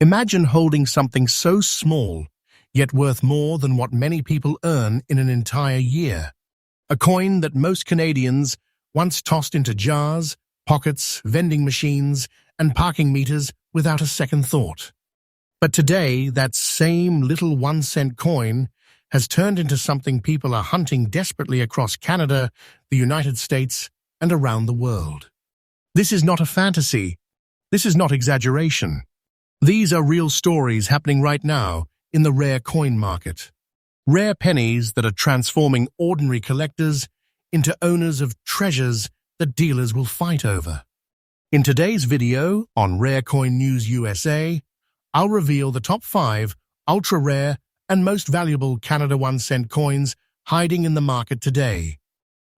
Imagine holding something so small, yet worth more than what many people earn in an entire year. A coin that most Canadians once tossed into jars, pockets, vending machines, and parking meters without a second thought. But today, that same little 1-cent coin has turned into something people are hunting desperately across Canada, the United States, and around the world. This is not a fantasy. This is not exaggeration. These are real stories happening right now in the rare coin market. Rare pennies that are transforming ordinary collectors into owners of treasures that dealers will fight over. In today's video on Rare Coin News USA, I'll reveal the top 5 ultra-rare and most valuable Canada 1-cent coins hiding in the market today.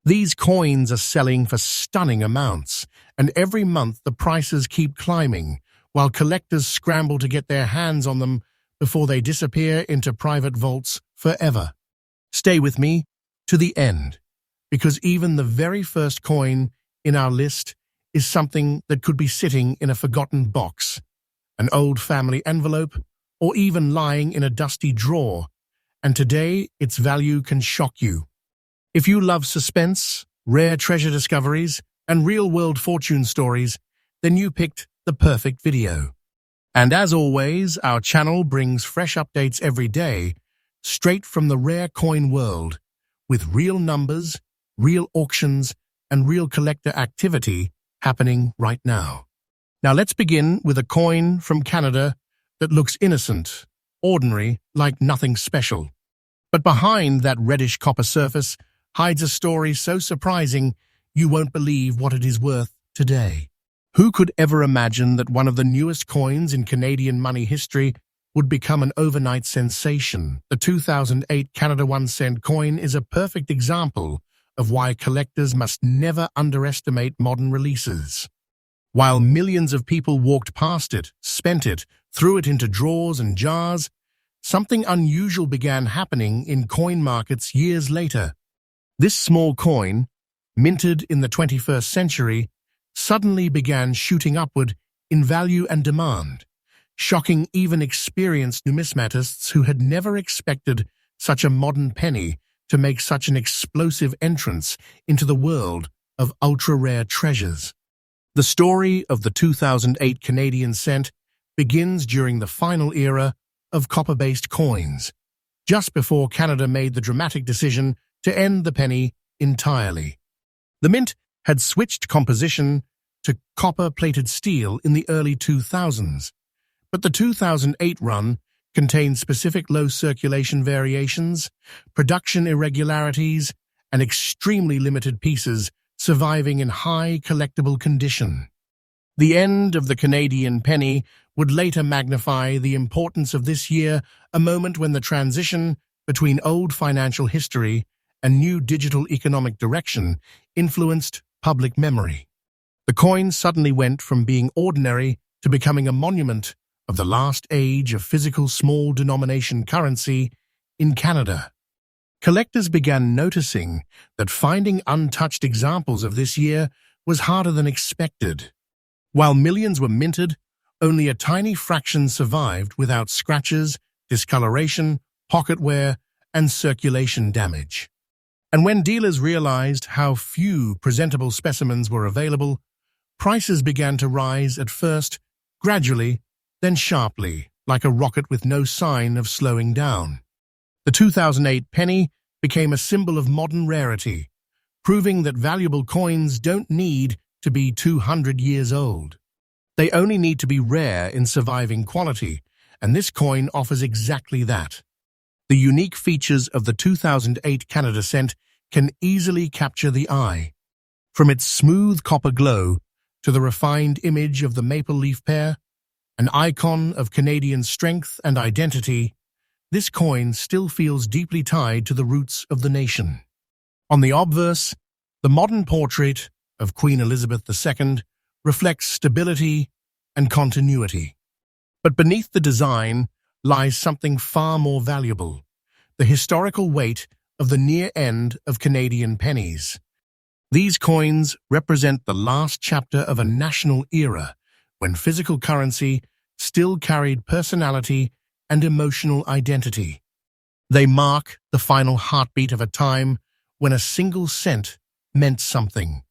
These coins are selling for stunning amounts, and every month the prices keep climbing, while collectors scramble to get their hands on them before they disappear into private vaults forever. Stay with me to the end, because even the very first coin in our list is something that could be sitting in a forgotten box, an old family envelope, or even lying in a dusty drawer, and today its value can shock you. If you love suspense, rare treasure discoveries, and real-world fortune stories, then you picked the perfect video. And as always, our channel brings fresh updates every day, straight from the rare coin world, with real numbers, real auctions, and real collector activity happening right now. Now let's begin with a coin from Canada that looks innocent, ordinary, like nothing special. But behind that reddish copper surface hides a story so surprising you won't believe what it is worth today. Who could ever imagine that one of the newest coins in Canadian money history would become an overnight sensation? The 2008 Canada 1-cent coin is a perfect example of why collectors must never underestimate modern releases. While millions of people walked past it, spent it, threw it into drawers and jars, something unusual began happening in coin markets years later. This small coin, minted in the 21st century, suddenly began shooting upward in value and demand, shocking even experienced numismatists who had never expected such a modern penny to make such an explosive entrance into the world of ultra-rare treasures. The story of the 2008 Canadian cent begins during the final era of copper-based coins, just before Canada made the dramatic decision to end the penny entirely. The mint had switched composition to copper-plated steel in the early 2000s, but the 2008 run contained specific low circulation variations, production irregularities, and extremely limited pieces surviving in high collectible condition. The end of the Canadian penny would later magnify the importance of this year, a moment when the transition between old financial history and new digital economic direction influenced public memory. The coin suddenly went from being ordinary to becoming a monument of the last age of physical small-denomination currency in Canada. Collectors began noticing that finding untouched examples of this year was harder than expected. While millions were minted, only a tiny fraction survived without scratches, discoloration, pocket wear, and circulation damage. And when dealers realized how few presentable specimens were available, prices began to rise at first, gradually, then sharply, like a rocket with no sign of slowing down. The 2008 penny became a symbol of modern rarity, proving that valuable coins don't need to be 200 years old. They only need to be rare in surviving quality, and this coin offers exactly that. The unique features of the 2008 Canada cent can easily capture the eye. From its smooth copper glow to the refined image of the maple leaf pear, an icon of Canadian strength and identity, this coin still feels deeply tied to the roots of the nation. On the obverse, the modern portrait of Queen Elizabeth II reflects stability and continuity. But beneath the design lies something far more valuable: the historical weight of the near end of Canadian pennies. These coins represent the last chapter of a national era when physical currency still carried personality and emotional identity. They mark the final heartbeat of a time when a single cent meant something.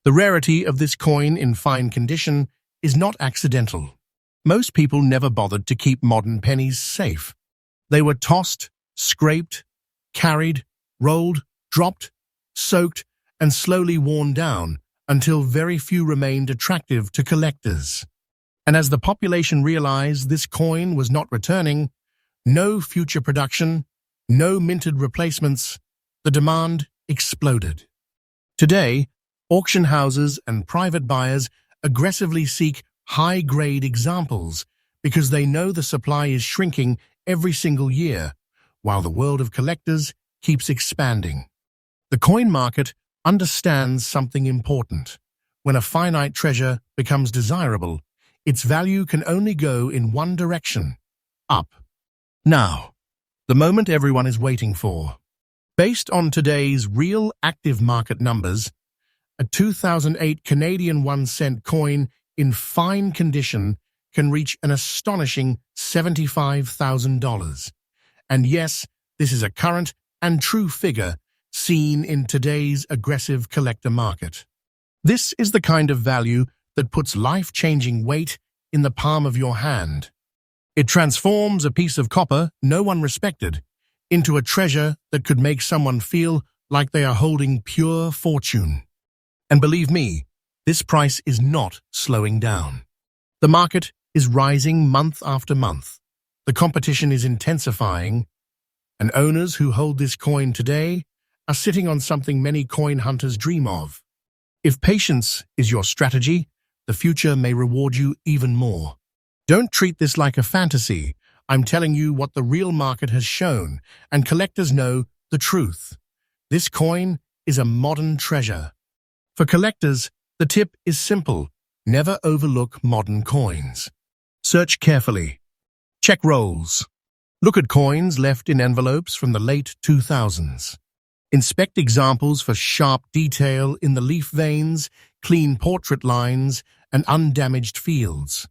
The rarity of this coin in fine condition is not accidental. Most people never bothered to keep modern pennies safe. They were tossed, scraped, carried, rolled, dropped, soaked, and slowly worn down until very few remained attractive to collectors. And as the population realized this coin was not returning, no future production, no minted replacements, the demand exploded. Today, auction houses and private buyers aggressively seek high-grade examples because they know the supply is shrinking every single year, while the world of collectors keeps expanding. The coin market understands something important. When a finite treasure becomes desirable, its value can only go in one direction: up. Now, the moment everyone is waiting for. Based on today's real active market numbers, a 2008 Canadian 1-cent coin in fine condition can reach an astonishing $75,000. And yes, this is a current and true figure seen in today's aggressive collector market. This is the kind of value that puts life-changing weight in the palm of your hand. It transforms a piece of copper no one respected into a treasure that could make someone feel like they are holding pure fortune. And believe me, this price is not slowing down. The market is rising month after month. The competition is intensifying, and owners who hold this coin today are sitting on something many coin hunters dream of. If patience is your strategy, the future may reward you even more. Don't treat this like a fantasy. I'm telling you what the real market has shown, and collectors know the truth. This coin is a modern treasure. For collectors, the tip is simple: never overlook modern coins. Search carefully. Check rolls. Look at coins left in envelopes from the late 2000s. Inspect examples for sharp detail in the leaf veins, clean portrait lines, and undamaged fields.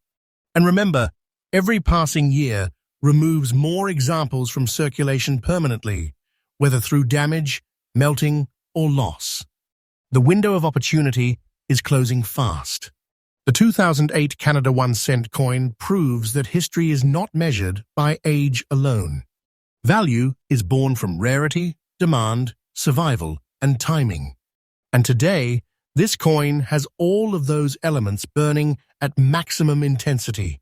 And remember, every passing year removes more examples from circulation permanently, whether through damage, melting, or loss. The window of opportunity is closing fast. The 2008 Canada 1-cent coin proves that history is not measured by age alone. Value is born from rarity, demand, survival, and timing. And today, this coin has all of those elements burning at maximum intensity.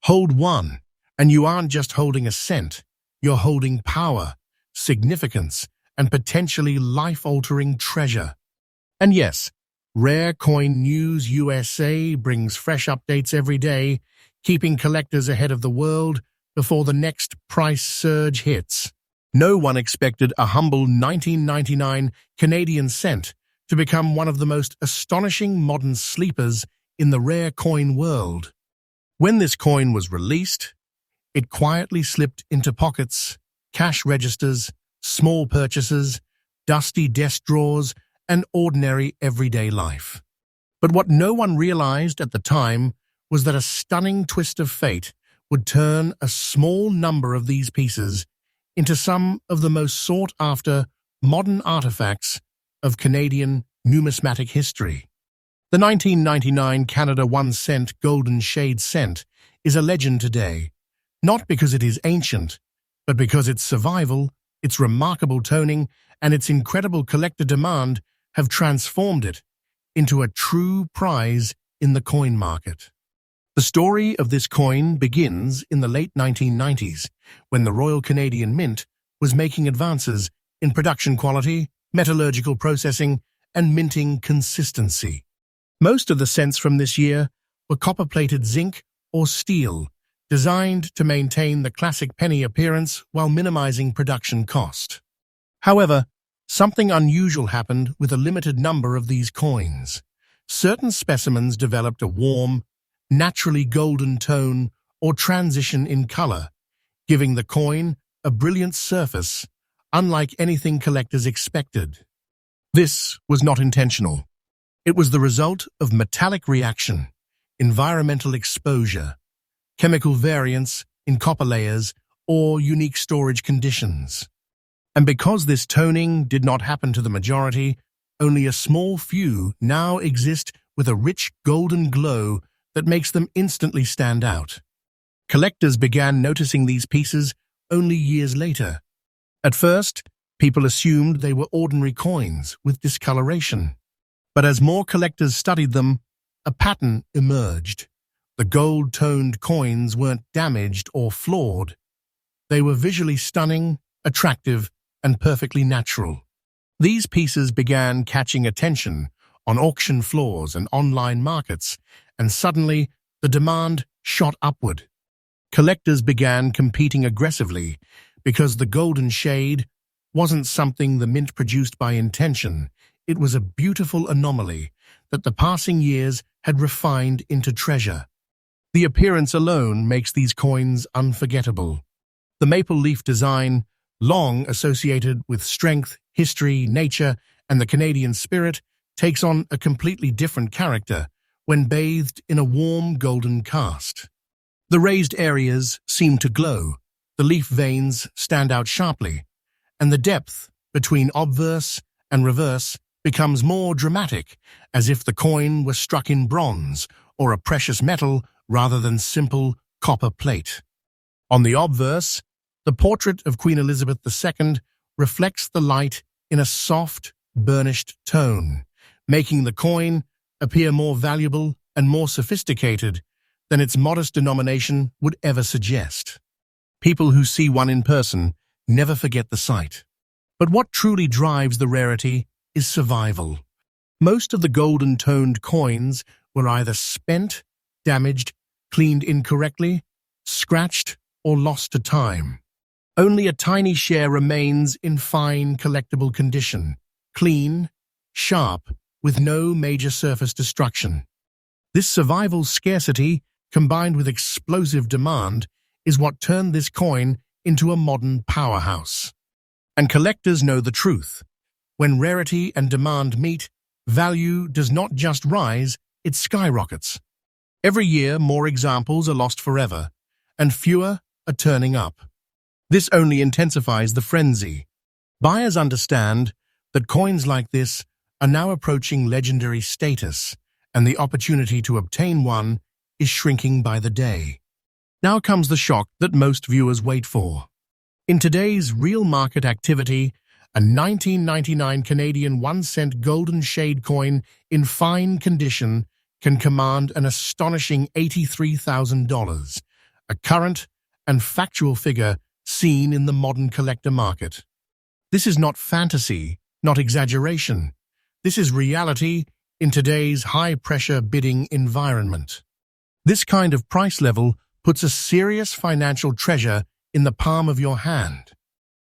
Hold one, and you aren't just holding a cent. You're holding power, significance, and potentially life-altering treasure. And yes, Rare Coin News USA brings fresh updates every day, keeping collectors ahead of the world before the next price surge hits. No one expected a humble 1999 Canadian cent to become one of the most astonishing modern sleepers in the rare coin world. When this coin was released, it quietly slipped into pockets, cash registers, small purchases, dusty desk drawers, and ordinary everyday life. But what no one realized at the time was that a stunning twist of fate would turn a small number of these pieces into some of the most sought-after modern artifacts of Canadian numismatic history. The 1999 Canada 1-cent Golden Shade cent is a legend today, not because it is ancient, but because its survival, its remarkable toning, and its incredible collector demand have transformed it into a true prize in the coin market. The story of this coin begins in the late 1990s, when the Royal Canadian Mint was making advances in production quality, metallurgical processing, and minting consistency. Most of the cents from this year were copper-plated zinc or steel, designed to maintain the classic penny appearance while minimizing production cost. However, something unusual happened with a limited number of these coins. Certain specimens developed a warm, naturally golden tone or transition in color, giving the coin a brilliant surface, unlike anything collectors expected. This was not intentional. It was the result of metallic reaction, environmental exposure, chemical variants in copper layers, or unique storage conditions. And because this toning did not happen to the majority, only a small few now exist with a rich golden glow that makes them instantly stand out. Collectors began noticing these pieces only years later. At first, people assumed they were ordinary coins with discoloration. But as more collectors studied them, a pattern emerged. The gold-toned coins weren't damaged or flawed. They were visually stunning, attractive, and perfectly natural. These pieces began catching attention on auction floors and online markets, and suddenly the demand shot upward. Collectors began competing aggressively because the golden shade wasn't something the mint produced by intention. It was a beautiful anomaly that the passing years had refined into treasure. The appearance alone makes these coins unforgettable. The maple leaf design, long associated with strength, history, nature, and the Canadian spirit, takes on a completely different character when bathed in a warm golden cast. The raised areas seem to glow, the leaf veins stand out sharply, and the depth between obverse and reverse becomes more dramatic, as if the coin were struck in bronze or a precious metal rather than simple copper plate. On the obverse, the portrait of Queen Elizabeth II reflects the light in a soft, burnished tone, making the coin appear more valuable and more sophisticated than its modest denomination would ever suggest. People who see one in person never forget the sight. But what truly drives the rarity is survival. Most of the golden-toned coins were either spent, damaged, cleaned incorrectly, scratched, or lost to time. Only a tiny share remains in fine collectible condition, clean, sharp, with no major surface destruction. This survival scarcity, combined with explosive demand, is what turned this coin into a modern powerhouse. And collectors know the truth. When rarity and demand meet, value does not just rise, it skyrockets. Every year, more examples are lost forever, and fewer are turning up. This only intensifies the frenzy. Buyers understand that coins like this are now approaching legendary status, and the opportunity to obtain one is shrinking by the day. Now comes the shock that most viewers wait for. In today's real market activity, a 1999 Canadian 1-cent golden shade coin in fine condition can command an astonishing $83,000, a current and factual figure seen in the modern collector market. This is not fantasy, not exaggeration. This is reality in today's high-pressure bidding environment. This kind of price level puts a serious financial treasure in the palm of your hand.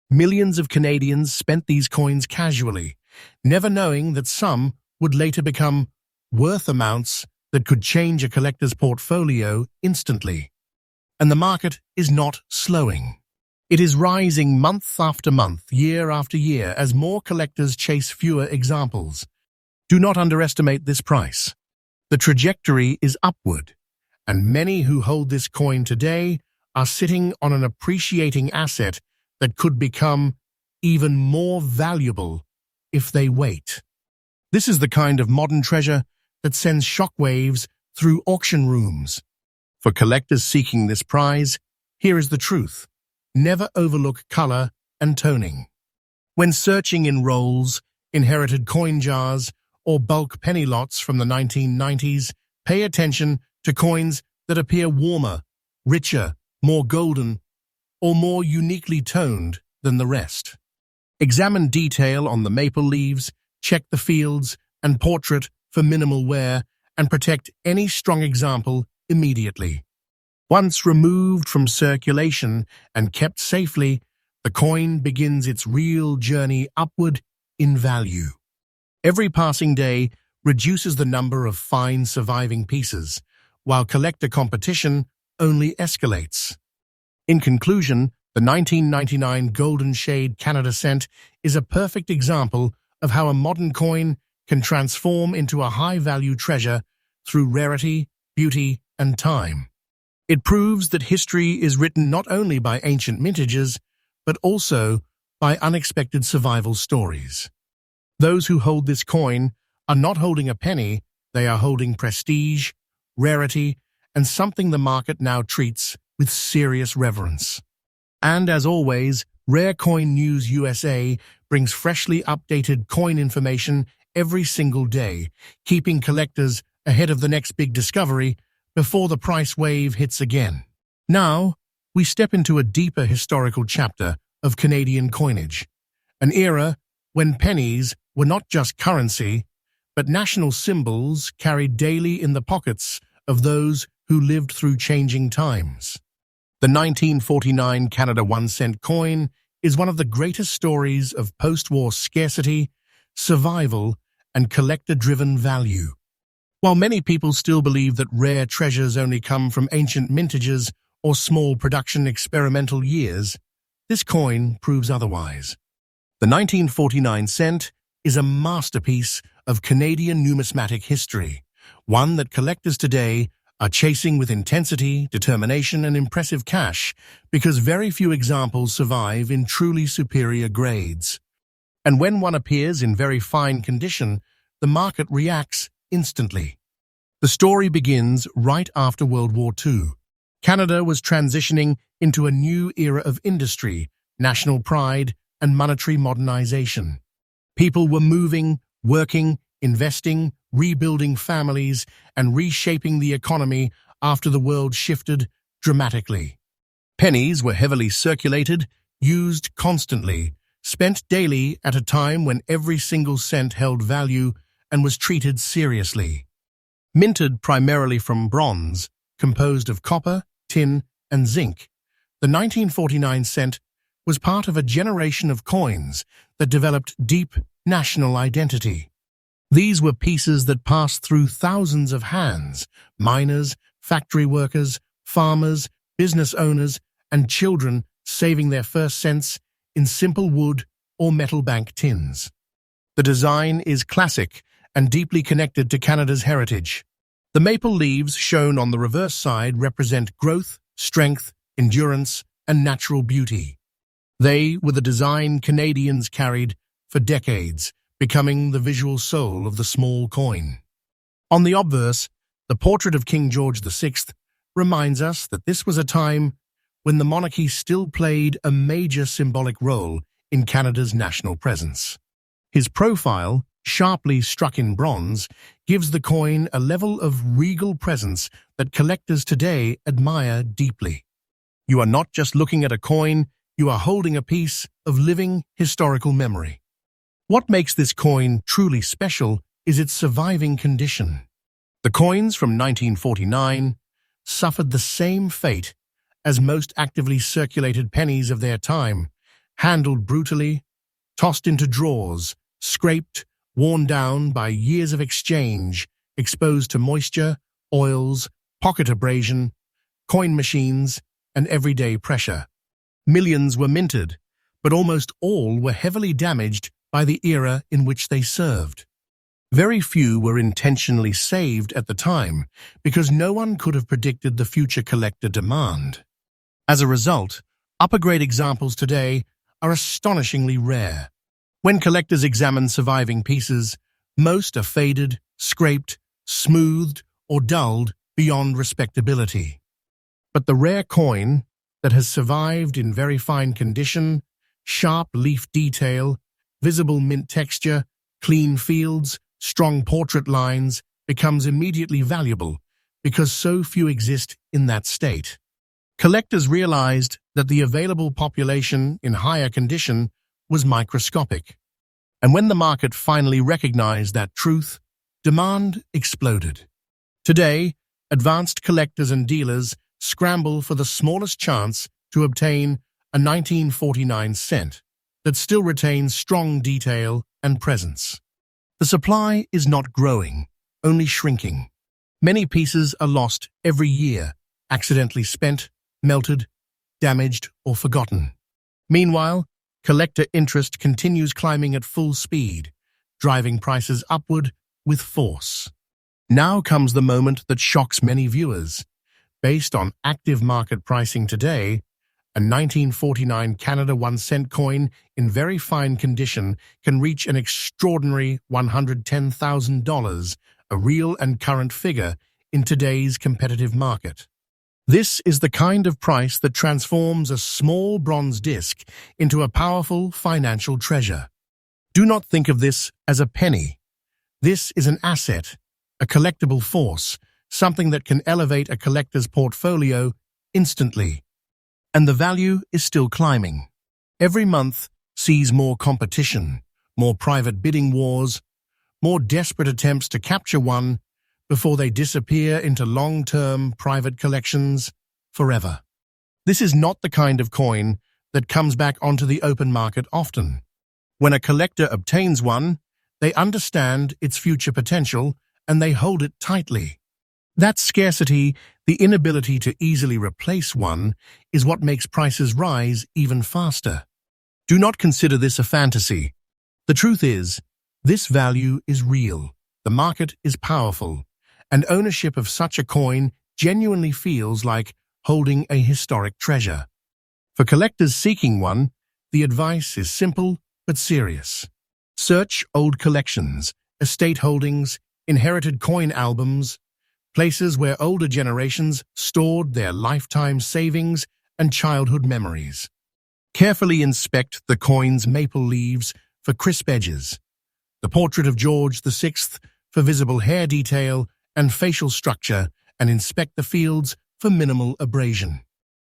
Millions of Canadians spent these coins casually, never knowing that some would later become worth amounts that could change a collector's portfolio instantly. And the market is not slowing. It is rising month after month, year after year, as more collectors chase fewer examples. Do not underestimate this price. The trajectory is upward, and many who hold this coin today are sitting on an appreciating asset that could become even more valuable if they wait. This is the kind of modern treasure that sends shockwaves through auction rooms. For collectors seeking this prize, here is the truth. Never overlook color and toning. When searching in rolls, inherited coin jars, or bulk penny lots from the 1990s, pay attention to coins that appear warmer, richer, more golden, or more uniquely toned than the rest. Examine detail on the maple leaves, check the fields and portrait for minimal wear, and protect any strong example immediately. Once removed from circulation and kept safely, the coin begins its real journey upward in value. Every passing day reduces the number of fine surviving pieces, while collector competition only escalates. In conclusion, the 1999 Golden Shade Canada Cent is a perfect example of how a modern coin can transform into a high-value treasure through rarity, beauty, and time. It proves that history is written not only by ancient mintages, but also by unexpected survival stories. Those who hold this coin are not holding a penny, they are holding prestige, rarity, and something the market now treats with serious reverence. And as always, Rare Coin News USA brings freshly updated coin information every single day, keeping collectors ahead of the next big discovery before the price wave hits again. Now, we step into a deeper historical chapter of Canadian coinage, an era when pennies were not just currency, but national symbols carried daily in the pockets of those who lived through changing times. The 1949 Canada 1-cent coin is one of the greatest stories of post-war scarcity, survival, and collector-driven value. While many people still believe that rare treasures only come from ancient mintages or small production experimental years, this coin proves otherwise. The 1949 cent is a masterpiece of Canadian numismatic history, one that collectors today are chasing with intensity, determination, and impressive cash because very few examples survive in truly superior grades. And when one appears in very fine condition, the market reacts instantly. The story begins right after World War II. Canada was transitioning into a new era of industry, national pride, and monetary modernization. People were moving, working, investing, rebuilding families, and reshaping the economy after the world shifted dramatically. Pennies were heavily circulated, used constantly, spent daily at a time when every single cent held value and was treated seriously. Minted primarily from bronze, composed of copper, tin, and zinc, the 1949 cent was part of a generation of coins that developed deep national identity. These were pieces that passed through thousands of hands: miners, factory workers, farmers, business owners, and children saving their first cents in simple wood or metal bank tins. The design is classic and deeply connected to Canada's heritage. The maple leaves shown on the reverse side represent growth, strength, endurance, and natural beauty. They were the design Canadians carried for decades, becoming the visual soul of the small coin. On the obverse, the portrait of King George VI reminds us that this was a time when the monarchy still played a major symbolic role in Canada's national presence. His profile, sharply struck in bronze, gives the coin a level of regal presence that collectors today admire deeply. You are not just looking at a coin, you are holding a piece of living historical memory. What makes this coin truly special is its surviving condition. The coins from 1949 suffered the same fate as most actively circulated pennies of their time, handled brutally, tossed into drawers, scraped, worn down by years of exchange, exposed to moisture, oils, pocket abrasion, coin machines, and everyday pressure. Millions were minted, but almost all were heavily damaged by the era in which they served. Very few were intentionally saved at the time because no one could have predicted the future collector demand. As a result, upper-grade examples today are astonishingly rare. When collectors examine surviving pieces, most are faded, scraped, smoothed, or dulled beyond respectability. But the rare coin that has survived in very fine condition, sharp leaf detail, visible mint texture, clean fields, strong portrait lines, becomes immediately valuable because so few exist in that state. Collectors realized that the available population in higher condition was microscopic. And when the market finally recognized that truth, demand exploded. Today, advanced collectors and dealers scramble for the smallest chance to obtain a 1949 cent that still retains strong detail and presence. The supply is not growing, only shrinking. Many pieces are lost every year, accidentally spent, melted, damaged, or forgotten. Meanwhile, collector interest continues climbing at full speed, driving prices upward with force. Now comes the moment that shocks many viewers. Based on active market pricing today, a 1949 Canada 1 cent coin in very fine condition can reach an extraordinary $110,000, a real and current figure in today's competitive market. This is the kind of price that transforms a small bronze disc into a powerful financial treasure. Do not think of this as a penny. This is an asset, a collectible force, something that can elevate a collector's portfolio instantly. And the value is still climbing. Every month sees more competition, more private bidding wars, more desperate attempts to capture one before they disappear into long-term private collections forever. This is not the kind of coin that comes back onto the open market often. When a collector obtains one, they understand its future potential and they hold it tightly. That scarcity, the inability to easily replace one, is what makes prices rise even faster. Do not consider this a fantasy. The truth is, this value is real, the market is powerful, and ownership of such a coin genuinely feels like holding a historic treasure. For collectors seeking one, the advice is simple but serious. Search old collections, estate holdings, inherited coin albums, places where older generations stored their lifetime savings and childhood memories. Carefully inspect the coin's maple leaves for crisp edges, the portrait of George VI for visible hair detail and facial structure, and inspect the fields for minimal abrasion.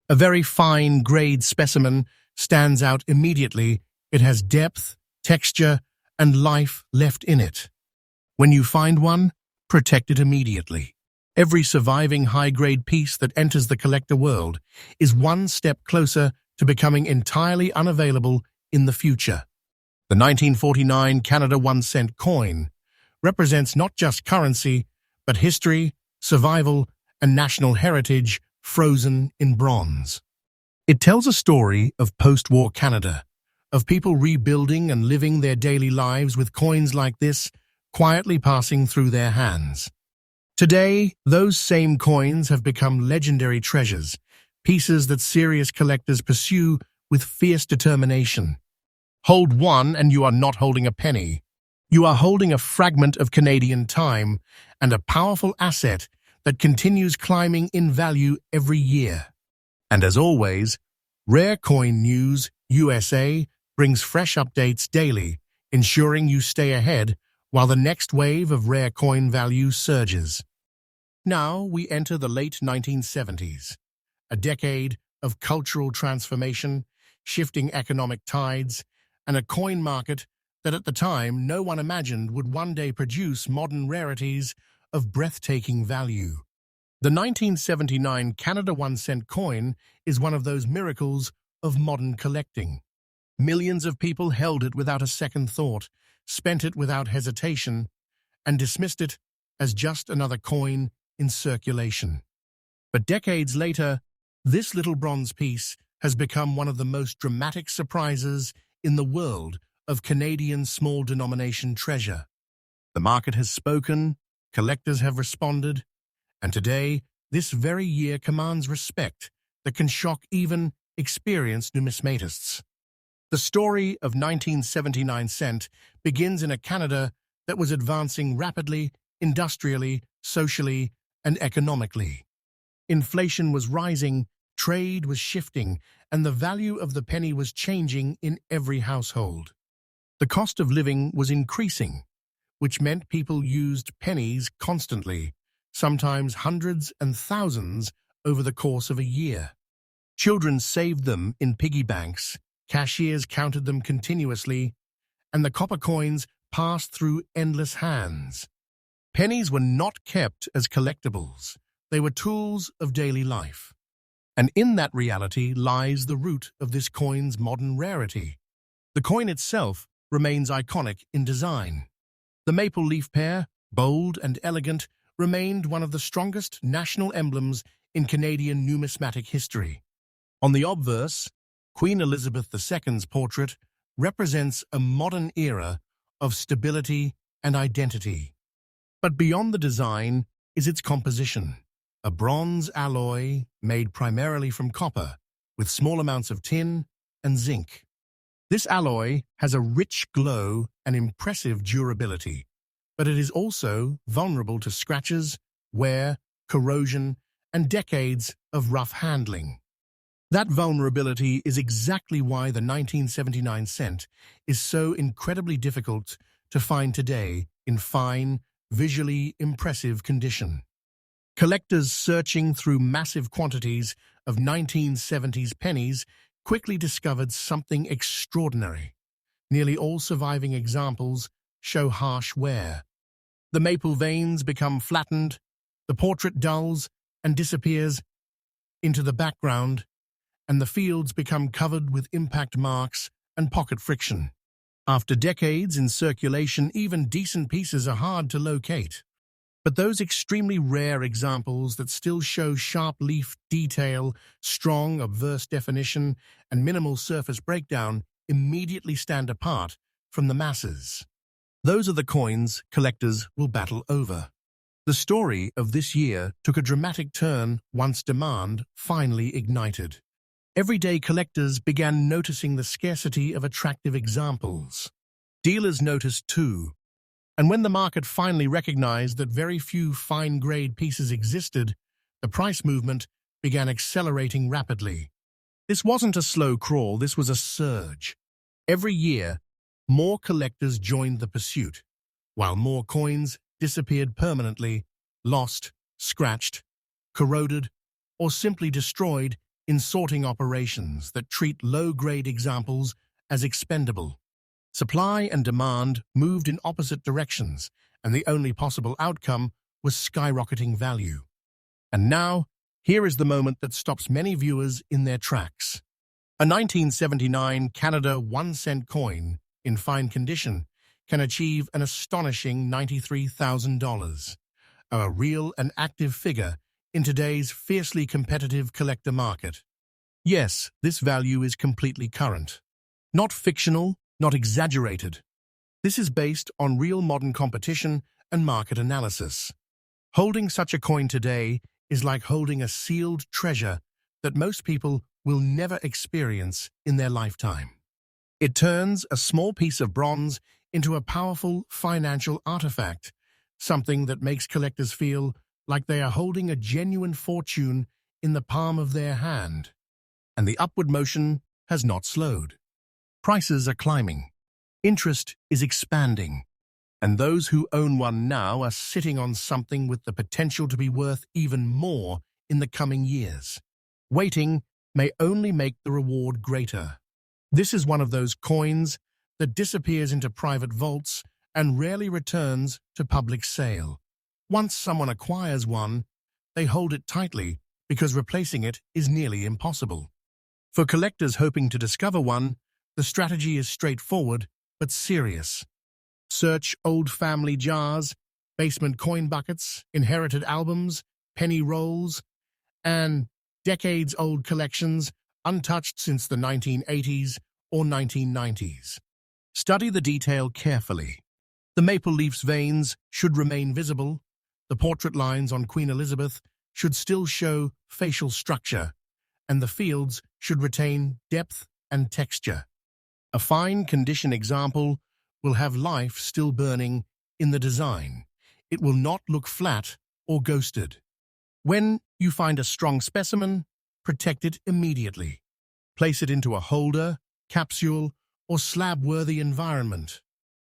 A very fine grade specimen stands out immediately. It has depth, texture, and life left in it. When you find one, protect it immediately. Every surviving high-grade piece that enters the collector world is one step closer to becoming entirely unavailable in the future. The 1949 Canada 1 cent coin represents not just currency, but history, survival, and national heritage frozen in bronze. It tells a story of post-war Canada, of people rebuilding and living their daily lives with coins like this quietly passing through their hands. Today, those same coins have become legendary treasures, pieces that serious collectors pursue with fierce determination. Hold one and you are not holding a penny. You are holding a fragment of Canadian time and a powerful asset that continues climbing in value every year. And as always, Rare Coin News USA brings fresh updates daily, ensuring you stay ahead while the next wave of rare coin value surges. Now we enter the late 1970s, a decade of cultural transformation, shifting economic tides, and a coin market that at the time no one imagined would one day produce modern rarities of breathtaking value. The 1979 Canada 1 cent coin is one of those miracles of modern collecting. Millions of people held it without a second thought, spent it without hesitation, and dismissed it as just another coin in circulation. But decades later, this little bronze piece has become one of the most dramatic surprises in the world of Canadian small-denomination treasure. The market has spoken, collectors have responded, and today, this very year commands respect that can shock even experienced numismatists. The story of 1979 cent begins in a Canada that was advancing rapidly, industrially, socially, and economically. Inflation was rising, trade was shifting, and the value of the penny was changing in every household. The cost of living was increasing, which meant people used pennies constantly, sometimes hundreds and thousands over the course of a year. Children saved them in piggy banks, cashiers counted them continuously, and the copper coins passed through endless hands. Pennies were not kept as collectibles. They were tools of daily life. And in that reality lies the root of this coin's modern rarity. The coin itself remains iconic in design. The maple leaf pair, bold and elegant, remained one of the strongest national emblems in Canadian numismatic history. On the obverse, Queen Elizabeth II's portrait represents a modern era of stability and identity. But beyond the design is its composition. a bronze alloy made primarily from copper, with small amounts of tin and zinc. This alloy has a rich glow and impressive durability, but it is also vulnerable to scratches, wear, corrosion, and decades of rough handling. That vulnerability is exactly why the 1979 cent is so incredibly difficult to find today in fine, visually impressive condition. Collectors searching through massive quantities of 1970s pennies quickly discovered something extraordinary. Nearly all surviving examples show harsh wear. The maple veins become flattened, the portrait dulls and disappears into the background, and the fields become covered with impact marks and pocket friction. After decades in circulation, even decent pieces are hard to locate. But those extremely rare examples that still show sharp leaf detail, strong obverse definition, and minimal surface breakdown immediately stand apart from the masses. Those are the coins collectors will battle over. The story of this year took a dramatic turn once demand finally ignited. Everyday collectors began noticing the scarcity of attractive examples. Dealers noticed too. And when the market finally recognized that very few fine-grade pieces existed, the price movement began accelerating rapidly. This wasn't a slow crawl, this was a surge. Every year, more collectors joined the pursuit, while more coins disappeared permanently, lost, scratched, corroded, or simply destroyed in sorting operations that treat low-grade examples as expendable. Supply and demand moved in opposite directions, and the only possible outcome was skyrocketing value. And now, here is the moment that stops many viewers in their tracks. A 1979 Canada 1-cent coin, in fine condition, can achieve an astonishing $93,000, a real and active figure in today's fiercely competitive collector market. Yes, this value is completely current. Not fictional, not exaggerated. This is based on real modern competition and market analysis. Holding such a coin today is like holding a sealed treasure that most people will never experience in their lifetime. It turns a small piece of bronze into a powerful financial artifact, something that makes collectors feel like they are holding a genuine fortune in the palm of their hand. And the upward motion has not slowed. Prices are climbing. Interest is expanding. And those who own one now are sitting on something with the potential to be worth even more in the coming years. Waiting may only make the reward greater. This is one of those coins that disappears into private vaults and rarely returns to public sale. Once someone acquires one, they hold it tightly because replacing it is nearly impossible. For collectors hoping to discover one, the strategy is straightforward but serious. Search old family jars, basement coin buckets, inherited albums, penny rolls, and decades-old collections untouched since the 1980s or 1990s. Study the detail carefully. The maple leaf's veins should remain visible. The portrait lines on Queen Elizabeth should still show facial structure, and the fields should retain depth and texture. A fine condition example will have life still burning in the design. It will not look flat or ghosted. When you find a strong specimen, protect it immediately. Place it into a holder, capsule, or slab-worthy environment.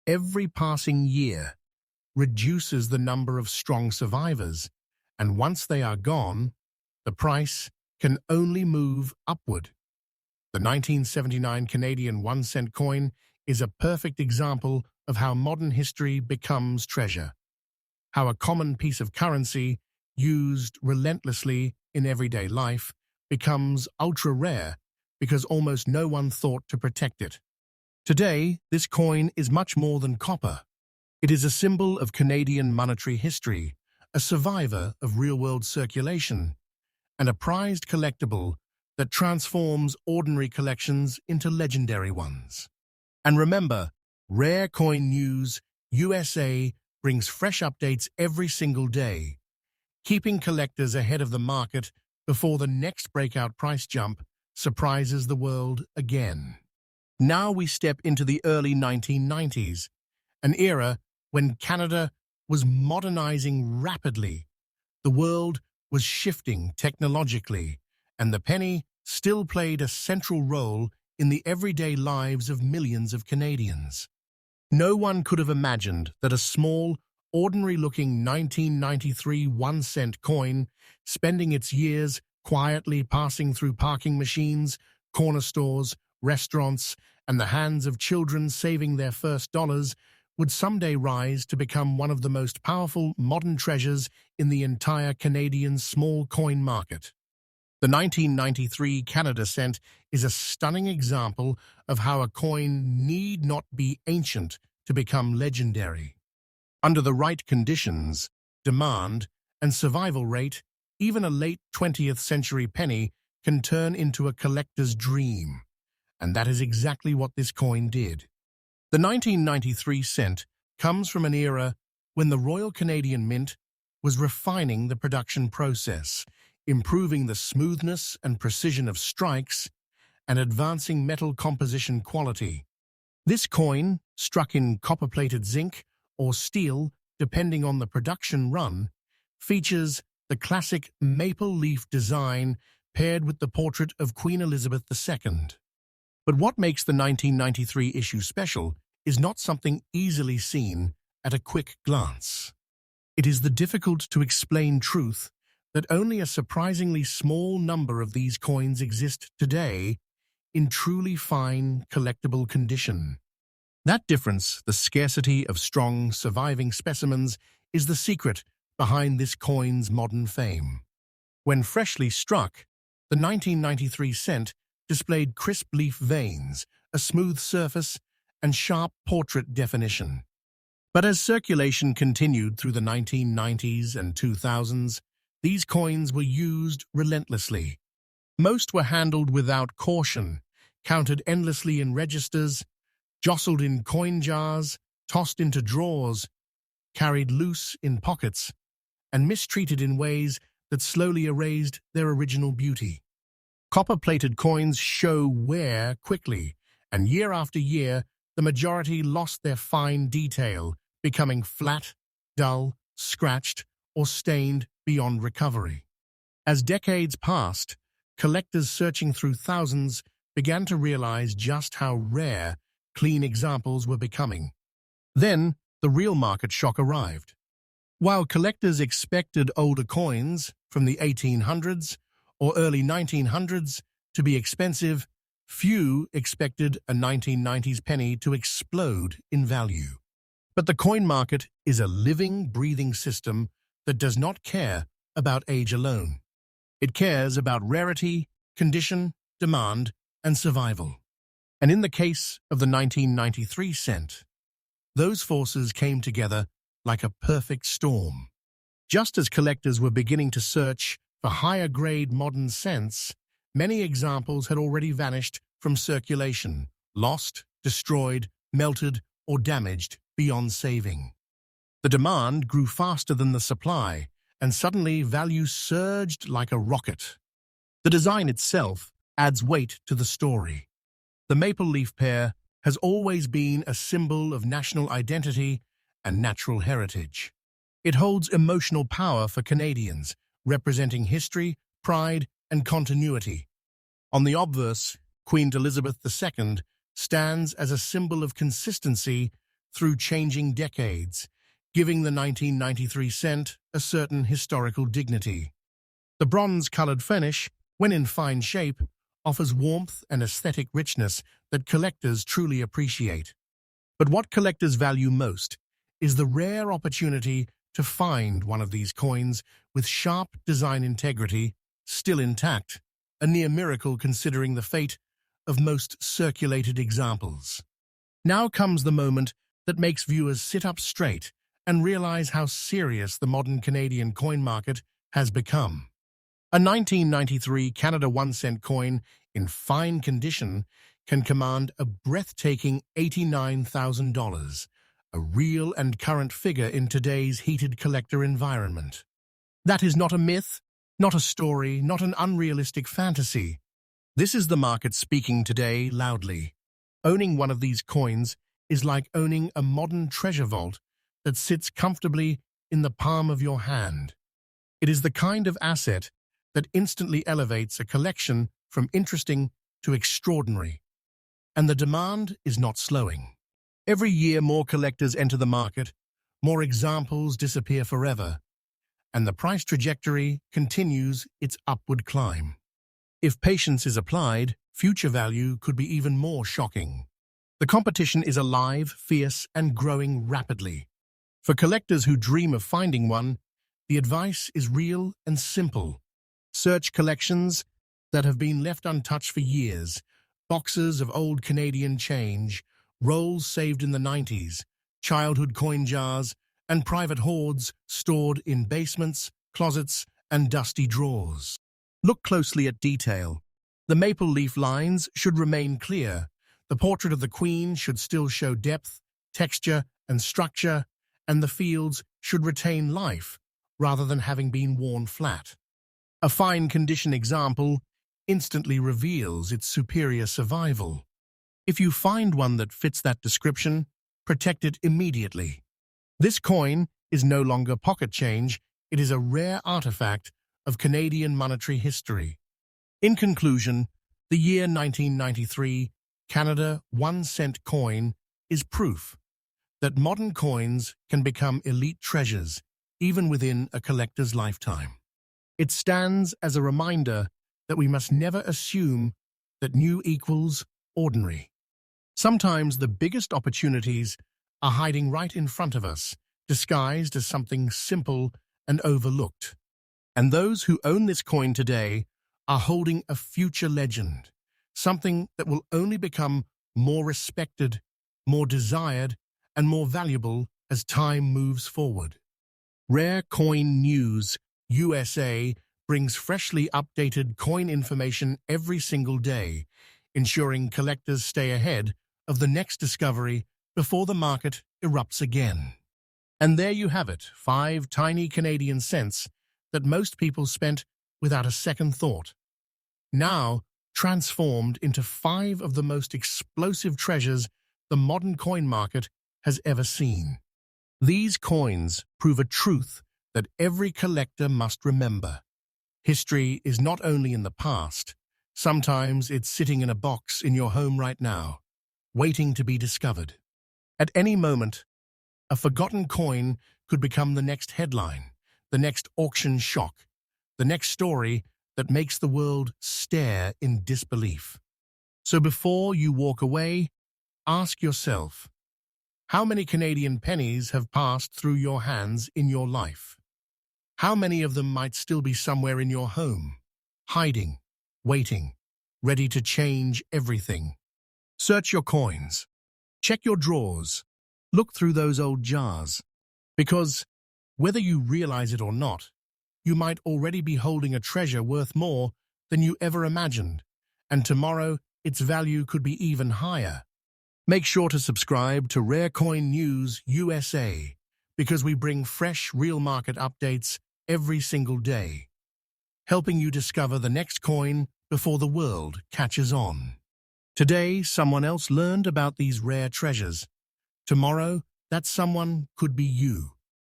Every passing year reduces the number of strong survivors, and once they are gone, the price can only move upward. The 1979 Canadian 1-cent coin is a perfect example of how modern history becomes treasure. How a common piece of currency, used relentlessly in everyday life, becomes ultra-rare because almost no one thought to protect it. Today, this coin is much more than copper. It is a symbol of Canadian monetary history, a survivor of real-world circulation, and a prized collectible that transforms ordinary collections into legendary ones. And remember, Rare Coin News USA brings fresh updates every single day. keeping collectors ahead of the market before the next breakout price jump surprises the world again. Now we step into the early 1990s, an era when Canada was modernizing rapidly. The world was shifting technologically, and the penny still played a central role in the everyday lives of millions of Canadians. No one could have imagined that a small, ordinary-looking 1993 1-cent coin, spending its years quietly passing through parking machines, corner stores, restaurants, and the hands of children saving their first dollars, would someday rise to become one of the most powerful modern treasures in the entire Canadian small coin market. The 1993 Canada cent is a stunning example of how a coin need not be ancient to become legendary. Under the right conditions, demand, and survival rate, even a late 20th century penny can turn into a collector's dream. And that is exactly what this coin did. The 1993 cent comes from an era when the Royal Canadian Mint was refining the production process, improving the smoothness and precision of strikes, and advancing metal composition quality. This coin, struck in copper-plated zinc or steel, depending on the production run, features the classic maple leaf design paired with the portrait of Queen Elizabeth II. But what makes the 1993 issue special is not something easily seen at a quick glance. It is the difficult-to-explain truth that only a surprisingly small number of these coins exist today in truly fine, collectible condition. That difference, the scarcity of strong, surviving specimens, is the secret behind this coin's modern fame. When freshly struck, the 1993 cent displayed crisp leaf veins, a smooth surface, and sharp portrait definition. But as circulation continued through the 1990s and 2000s, these coins were used relentlessly. Most were handled without caution, counted endlessly in registers, jostled in coin jars, tossed into drawers, carried loose in pockets, and mistreated in ways that slowly erased their original beauty. Copper-plated coins show wear quickly, and year after year, the majority lost their fine detail, becoming flat, dull, scratched, or stained beyond recovery. As decades passed, collectors searching through thousands began to realize just how rare clean examples were becoming. Then, the real market shock arrived. While collectors expected older coins from the 1800s or early 1900s to be expensive, few expected a 1990s penny to explode in value. But the coin market is a living, breathing system that does not care about age alone. It cares about rarity, condition, demand, and survival. And in the case of the 1993 cent, those forces came together like a perfect storm. Just as collectors were beginning to search for higher-grade modern cents, many examples had already vanished from circulation, lost, destroyed, melted, or damaged beyond saving. The demand grew faster than the supply, and suddenly value surged like a rocket. The design itself adds weight to the story. The maple leaf pear has always been a symbol of national identity and natural heritage. It holds emotional power for Canadians, representing history, pride, and continuity. On the obverse, Queen Elizabeth II stands as a symbol of consistency through changing decades, giving the 1993 cent a certain historical dignity. The bronze-colored finish, when in fine shape, offers warmth and aesthetic richness that collectors truly appreciate. But what collectors value most is the rare opportunity to find one of these coins with sharp design integrity still intact, a near miracle considering the fate of most circulated examples. Now comes the moment that makes viewers sit up straight and realize how serious the modern Canadian coin market has become. A 1993 Canada 1-cent coin in fine condition can command a breathtaking $89,000, a real and current figure in today's heated collector environment. That is not a myth, not a story, not an unrealistic fantasy. This is the market speaking today loudly. Owning one of these coins is like owning a modern treasure vault that sits comfortably in the palm of your hand. It is the kind of asset that instantly elevates a collection from interesting to extraordinary. And the demand is not slowing. Every year more collectors enter the market, more examples disappear forever, and the price trajectory continues its upward climb. If patience is applied, future value could be even more shocking. The competition is alive, fierce, and growing rapidly. For collectors who dream of finding one, the advice is real and simple. Search collections that have been left untouched for years, boxes of old Canadian change, rolls saved in the 90s, childhood coin jars, and private hoards stored in basements, closets, and dusty drawers. Look closely at detail. The maple leaf lines should remain clear. The portrait of the Queen should still show depth, texture, and structure, and the fields should retain life rather than having been worn flat. A fine condition example instantly reveals its superior survival. If you find one that fits that description, protect it immediately. This coin is no longer pocket change, it is a rare artifact of Canadian monetary history. In conclusion, the year 1993 Canada 1-cent coin is proof that modern coins can become elite treasures even within a collector's lifetime. It stands as a reminder that we must never assume that new equals ordinary. Sometimes the biggest opportunities are hiding right in front of us, disguised as something simple and overlooked. And those who own this coin today are holding a future legend, something that will only become more respected, more desired, and more valuable as time moves forward. Rare Coin News USA brings freshly updated coin information every single day, ensuring collectors stay ahead of the next discovery before the market erupts again. And there you have it, 5 tiny Canadian cents that most people spent without a second thought. Now transformed into 5 of the most explosive treasures the modern coin market has ever seen. These coins prove a truth that every collector must remember. History is not only in the past, sometimes it's sitting in a box in your home right now, waiting to be discovered. At any moment, a forgotten coin could become the next headline, the next auction shock, the next story that makes the world stare in disbelief. So before you walk away, ask yourself, how many Canadian pennies have passed through your hands in your life? How many of them might still be somewhere in your home, hiding, waiting, ready to change everything? Search your coins. Check your drawers. Look through those old jars. Because, whether you realize it or not, you might already be holding a treasure worth more than you ever imagined, and tomorrow its value could be even higher. Make sure to subscribe to Rare Coin News USA, because we bring fresh, real market updates every single day, helping you discover the next coin before the world catches on. Today, someone else learned about these rare treasures. Tomorrow, that someone could be you.